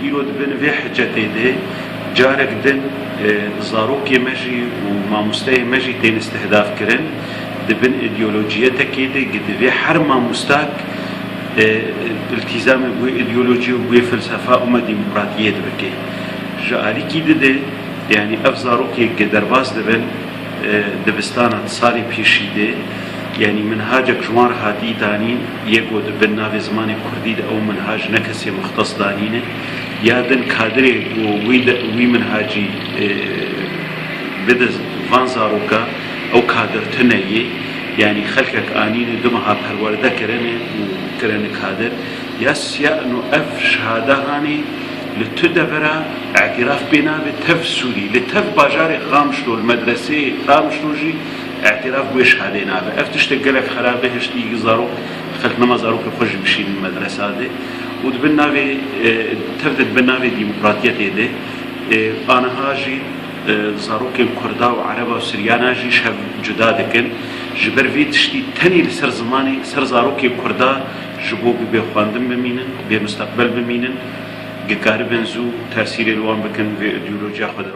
إيرود بن في حجتي ده جارك دن زاروك مجي وما مستوى مجي تين استهداف كرن دبن إيديولوجية كده قد في حرمة مستاك التزام بو إيديولوجي وبو فلسفة وما ديمقراطية بكي جاري كده ده يعني أفزاروك قدر باز دبن دبستانة صاري بيشيده يعني منهاجك جوار هاتي دانين يقود بالنافي زماني كردي أو منهاج نكسي مختص دانينه يادن كادري وي منهاجي بدز فانزاروكا أو كادر تنيي يعني خلقك آنين دمها بالوردة كرنه وكرنه كادر يأنو أف شهادة هاني لتدبرا اعتراف بنا بتفسوري لتف باجاري خامشلو المدرسة خامشلوجي اعتراف بوش هذه نابه افتش تقلك خرابه هشتي يزارو خلقنا ما زاروك خوش بشين المدرسة هذه ودبناوي تفدد بناوي ديمقراطية ده أنا هاجي زاروك الكردا وعربا وسريانا جي شب جدا دكن جبر في تشتي تاني لسر زماني سر زاروك الكردا جبو بخواندم بمينن بمستقبل بمينن قارب بنزو تأثير الوان بكن في إيديولوجيا خود